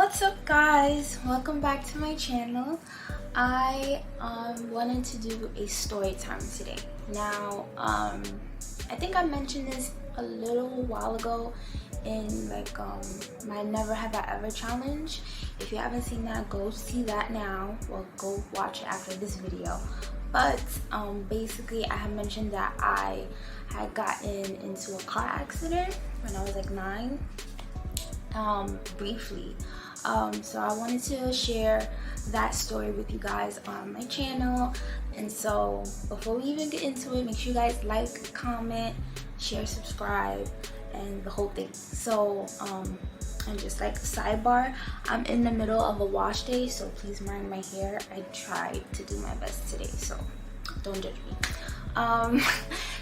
What's up, guys? Welcome back to my channel. I wanted to do a story time today. Now I think I mentioned this a little while ago in my Never Have I Ever challenge. If you haven't seen that, go see that now. Well, go watch it after this video. But basically I had mentioned that I had gotten into a car accident when I was like 9, briefly. So I wanted to share that story with you guys on my channel. And so before we even get into it, make sure you guys like, comment, share, subscribe, and the whole thing. So and just like sidebar, I'm in the middle of a wash day, so please mind my hair. I tried to do my best today, so don't judge me.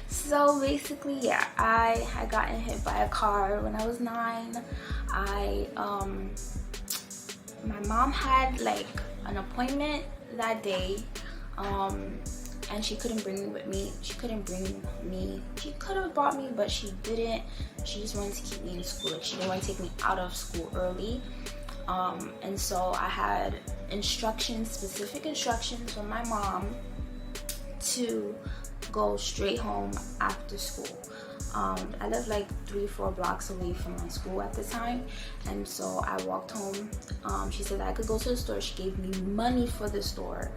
So basically, yeah, I had gotten hit by a car when I was 9. My mom had like an appointment that day, and she couldn't bring me with me. She could have brought me, but she didn't. She just wanted to keep me in school. Like, she didn't want to take me out of school early. And so I had specific instructions from my mom to go straight home after school. I lived like 3-4 blocks away from my school at the time, and so I walked home. She said that I could go to the store. She gave me money for the store.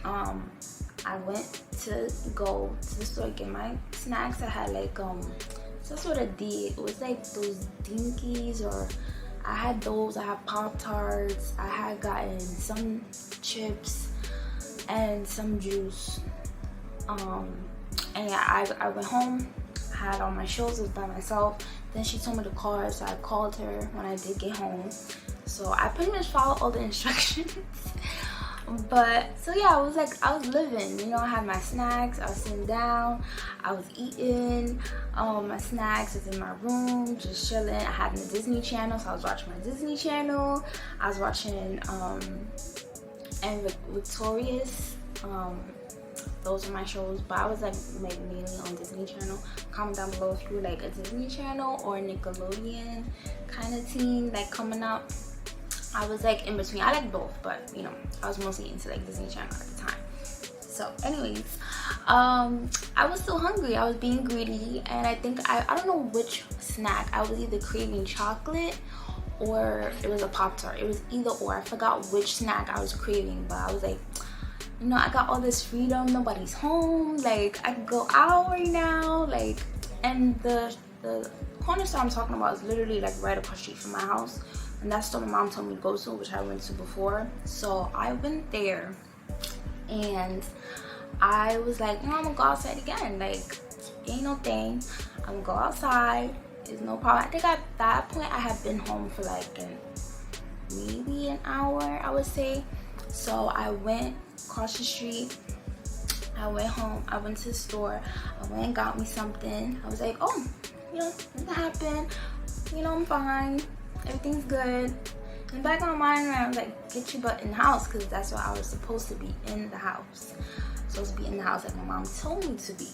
I went to go to the store, get my snacks. I had like some sort of it was like those Dinkies, or I had those. I had Pop-Tarts. I had gotten some chips and some juice. And yeah, I went home, had all my shows, was by myself. Then she told me to call her, so I called her when I did get home. So I pretty much followed all the instructions. But so yeah, I was living, you know. I had my snacks, I was sitting down, I was eating my snacks. I was in my room just chilling. I had the Disney Channel, so I was watching my Disney Channel. I was watching and Victorious. Those are my shows, but I was like mainly on Disney Channel. Comment down below if you were like a Disney Channel or Nickelodeon kind of teen, like coming up. I was like in between. I like both, but you know, I was mostly into like Disney Channel at the time. So anyways, I was still hungry. I was being greedy, and I think I don't know which snack. I was either craving chocolate or it was a Pop-Tart. It was either or. I forgot which snack I was craving, but I was like, you know, I got all this freedom, nobody's home, like I could go out right now, like. And the corner store I'm talking about is literally like right across the street from my house, and that's what my mom told me to go to, which I went to before. So I went there, and I was like, you know, I'm gonna go outside again, like ain't no thing, I'm gonna go outside, there's no problem. I think at that point I had been home for like maybe an hour, I would say. So I went across the street, I went home, I went to the store, I went and got me something. I was like, oh, you know, nothing happened, you know, I'm fine, everything's good. In the back of my mind, I was like, get your butt in the house, because that's what I was supposed to be, in the house. Supposed to be in the house like my mom told me to be.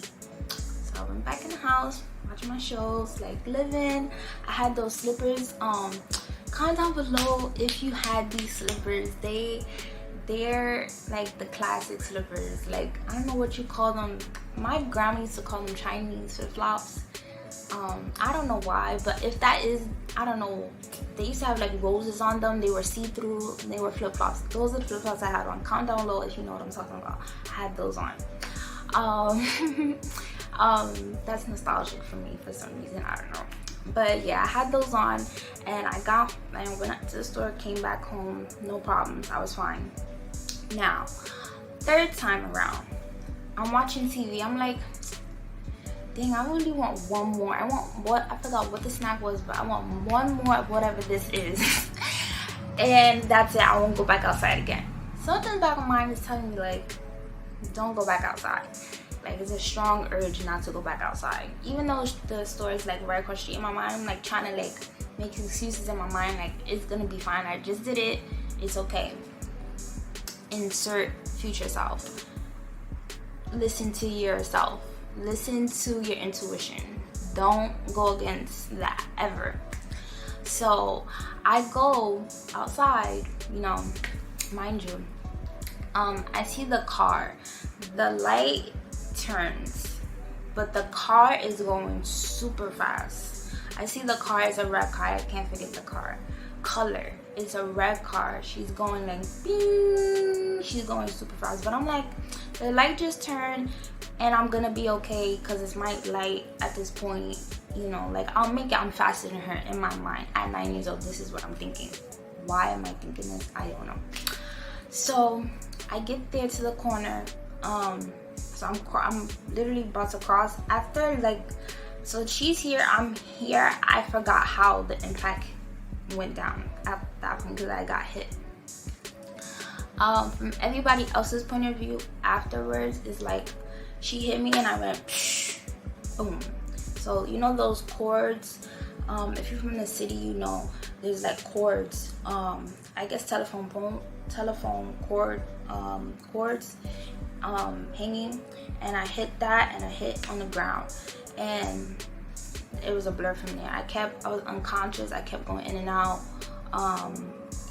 So I went back in the house, watching my shows, like living. I had those slippers. Comment down below if you had these slippers. They're like the classic slippers. Like, I don't know what you call them. My grandma used to call them Chinese flip-flops. I don't know why, but if that is, I don't know. They used to have like roses on them. They were see-through, and they were flip-flops. Those are the flip-flops I had on. Comment down below if you know what I'm talking about. I had those on. That's nostalgic for me for some reason, I don't know. But yeah, I had those on, and I went up to the store, came back home, no problems, I was fine. Now, third time around, I'm watching TV. I'm like, dang, I really want one more. I forgot what the snack was, but I want one more of whatever this is. And that's it, I won't go back outside again. Something back of my mind is telling me like, don't go back outside. Like, it's a strong urge not to go back outside. Even though the store is like right across the street, in my mind, I'm like trying to like make excuses in my mind, like it's gonna be fine, I just did it, it's okay. Insert future self. Listen to yourself. Listen to your intuition. Don't go against that ever. So I go outside, you know, mind you, I see the car, the light turns, but the car is going super fast. I see the car is a red car. I can't forget the car color. It's a red car. She's going like bing. She's going super fast, but I'm like, the light just turned and I'm gonna be okay because it's my light at this point. You know, like I'll make it. I'm faster than her in my mind. At 9 years old, this is what I'm thinking. Why am I thinking this? I don't know. So I get there to the corner. So I'm literally about to cross. After like, so she's here, I'm here. I forgot how the impact went down at that point because I got hit. From everybody else's point of view afterwards, is like she hit me and I went psh, boom. So you know those cords, if you're from the city, you know there's like cords, I guess telephone cord, cords hanging, and I hit that and I hit on the ground, and it was a blur from there. I was unconscious. I kept going in and out,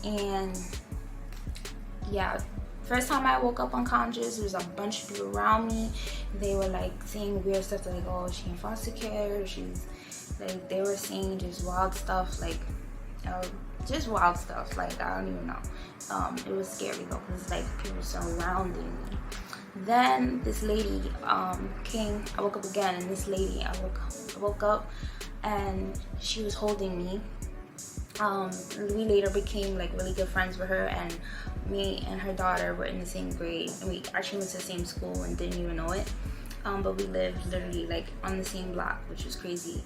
and yeah, first time I woke up unconscious, there was a bunch of people around me. They were like saying weird stuff, like, oh, she in foster care, she's like, they were saying just wild stuff, like just wild stuff, like I don't even know. It was scary though, because like people surrounding me. Then this lady came. I woke up again, and this lady, I woke up and she was holding me. We later became like really good friends with her, and me and her daughter were in the same grade, and we actually went to the same school and didn't even know it. But we lived literally like on the same block, which was crazy.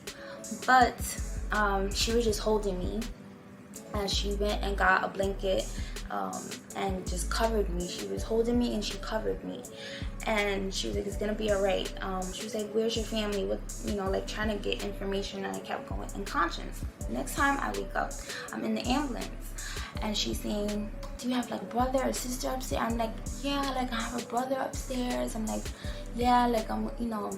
But she was just holding me, and she went and got a blanket and just covered me. She was holding me and she covered me, and she was like, it's gonna be all right. She was like, where's your family? What, you know, like trying to get information, and I kept going unconscious. Next time I wake up, I'm in the ambulance, and she's saying, do you have like a brother or sister upstairs? I'm like, yeah, like I have a brother upstairs. I'm like, yeah, like I'm, you know,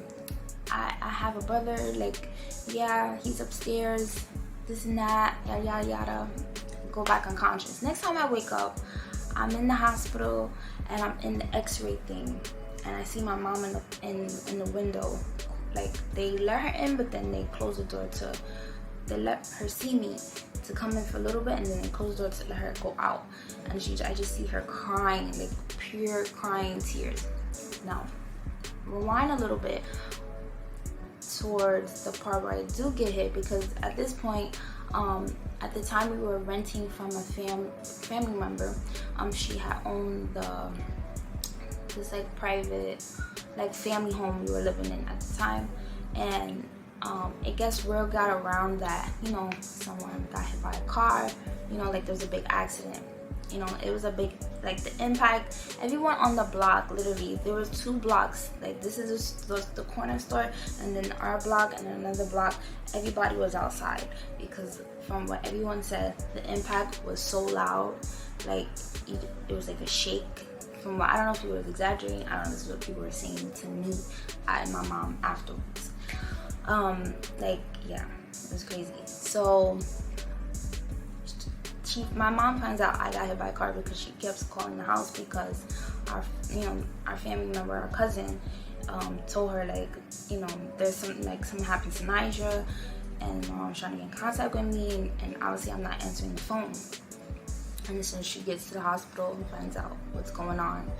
I have a brother, like, yeah, he's upstairs, this and that, yada yada yada. Go back unconscious. Next time I wake up, I'm in the hospital and I'm in the x-ray thing, and I see my mom in the window. Like they let her in, but then they close the door they let her see me to come in for a little bit, and then they close the door to let her go out. And I just see her crying, like pure crying tears. Now, rewind a little bit towards the part where I do get hit, because at this point, at the time we were renting from a family member. She had owned this like private like family home we were living in at the time, and it gets word got around that, you know, someone got hit by a car, you know, like there was a big accident. You know, it was a big, like the impact, everyone on the block, literally, there was 2 blocks, like this is the corner store, and then our block and then another block, everybody was outside, because from what everyone said, the impact was so loud, like it was like a shake. From what, I don't know if he was exaggerating, I don't know, this is what people were saying to me and my mom afterwards. Like, yeah, it was crazy. So my mom finds out I got hit by a car because she kept calling the house, because our family member, our cousin, told her, like, you know, there's something happened to Nijha, and my mom's trying to get in contact with me, and obviously I'm not answering the phone. And so she gets to the hospital and finds out what's going on.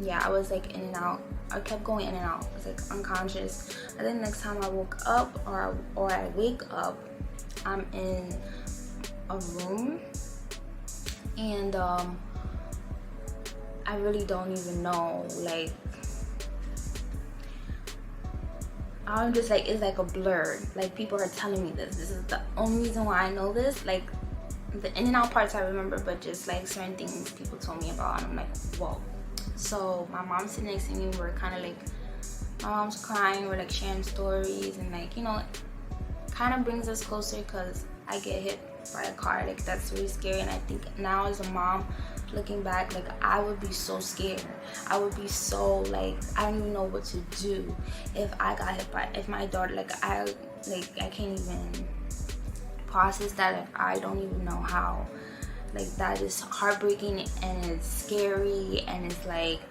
Yeah, I was like in and out. I kept going in and out. I was like unconscious. And then next time I woke up, or I wake up, I'm in a room, and I really don't even know, like, I'm just like, it's like a blur. Like, people are telling me this is the only reason why I know this. Like, the in and out parts I remember, but just like certain things people told me about, and I'm like, whoa. So my mom's sitting next to me, we're kind of like, my mom's crying, we're like sharing stories, and like, you know, kind of brings us closer, because I get hit by a car. Like, that's really scary. And I think now as a mom, looking back, like, I would be so scared. I would be so, like, I don't even know what to do if I got hit by, if my daughter, like I can't even process that like I don't even know how. Like that is heartbreaking and it's scary and it's like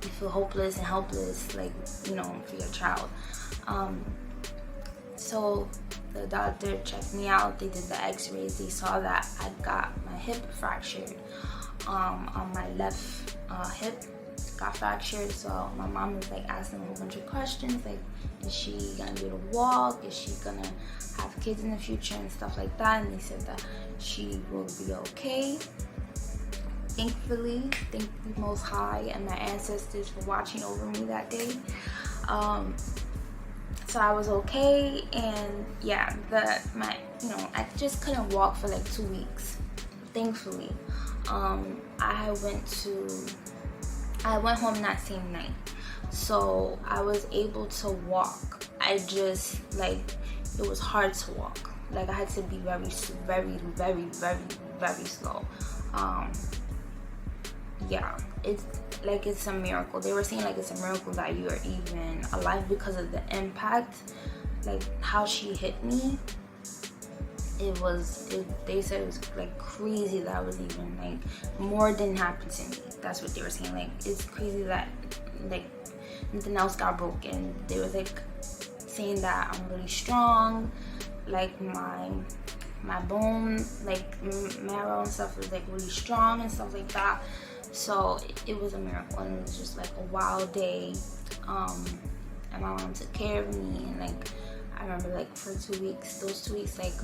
you feel hopeless and helpless, like, you know, for your child. So the doctor checked me out, they did the x-rays, they saw that I got my hip fractured, on my left hip got fractured. So my mom was like asking a whole bunch of questions, like, is she gonna be able to walk, is she gonna have kids in the future and stuff like that, and they said that she will be okay. Thankfully, thank the Most High and my ancestors for watching over me that day. So I was okay, and yeah, I just couldn't walk for like 2 weeks. Thankfully, I went home that same night, so I was able to walk. I just it was hard to walk. Like I had to be very, very, very, very, very slow. Yeah, it's a miracle. They were saying like it's a miracle that you are even alive because of the impact, like how she hit me. They said it was like crazy that was even like more didn't happen to me. That's what they were saying. Like it's crazy that like nothing else got broken. They were like saying that I'm really strong, like my bone, like marrow and stuff was like really strong and stuff like that. So it was a miracle, and it was just like a wild day. And my mom took care of me, and like I remember like for 2 weeks, those 2 weeks, like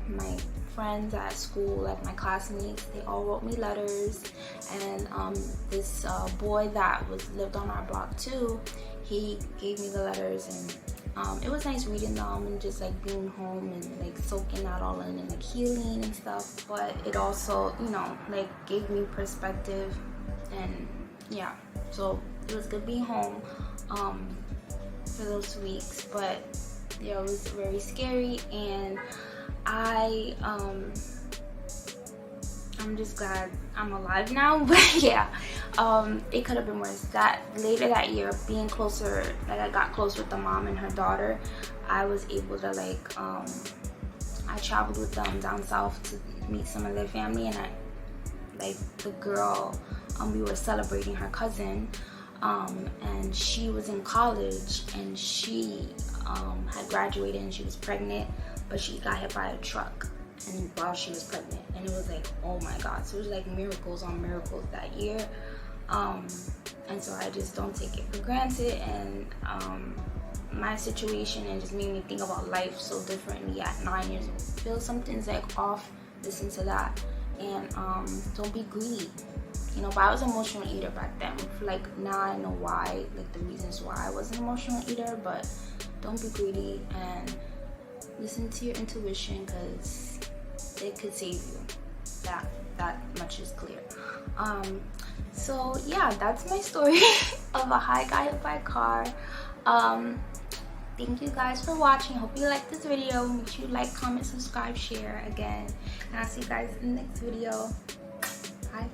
my friends at school, like my classmates, they all wrote me letters, and this boy that lived on our block too, he gave me the letters, and it was nice reading them and just like being home and like soaking that all in and like healing and stuff. But it also, you know, like gave me perspective, and yeah, so it was good being home for those 2 weeks. But yeah, it was very scary, and I'm just glad I'm alive now. But yeah, it could have been worse. That later that year, being closer, like I got close with the mom and her daughter, I was able to like I traveled with them down south to meet some of their family, and the girl, we were celebrating her cousin, and she was in college, and she had graduated, and she was pregnant, but she got hit by a truck and while she was pregnant, and it was like, oh my god. So it was like miracles on miracles that year, and so I just don't take it for granted. And my situation, and just made me think about life so differently at 9 years old. Feel something's like off, listen to that, and don't be greedy, you know. But I was an emotional eater back then. Like now I know why, like the reasons why I was an emotional eater. But don't be greedy and listen to your intuition, because it could save you. That much is clear. So yeah, that's my story of a high guy hit by a car. Thank you guys for watching. Hope you liked this video. Make sure you like, comment, subscribe, share again, and I'll see you guys in the next video. Bye.